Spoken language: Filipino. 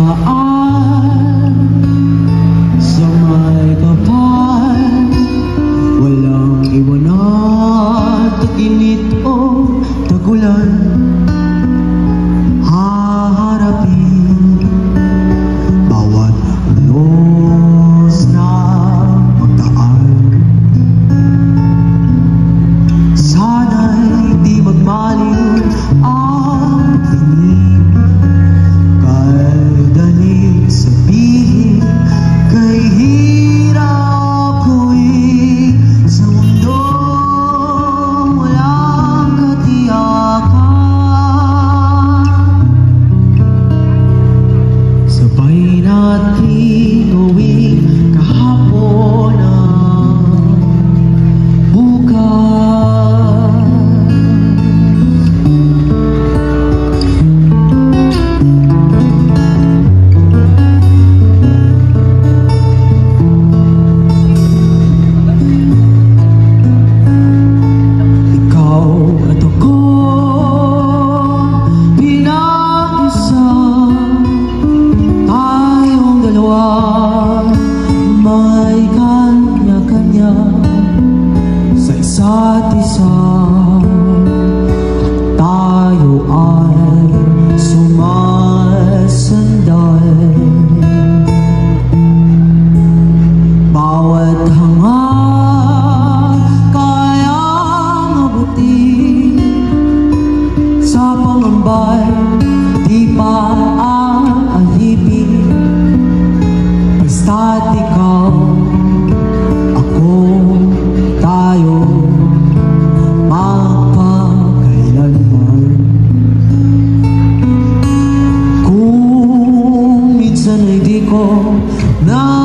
daan sa may kapal, walang iwanan, tag-init o tag-ulan. Haharapin bawat unos na magdaan. Sana'y di magmaliw ang tingin, kahit daling sabihin, kay hirap ko'y sa mundong walang katiyakan. Sabay natin gawin kahapon ang bukas. Ikaw at ako, pinag-isa, tayong dalawa, may kanya-kanya sa isa't isa. Tayo ay sumasandal, bawat hangat kayang abutin. Sa pangambay, di pa aalipin, basta't ikaw, ako, tayo, magpakailanman. Kung minsan ay di ko na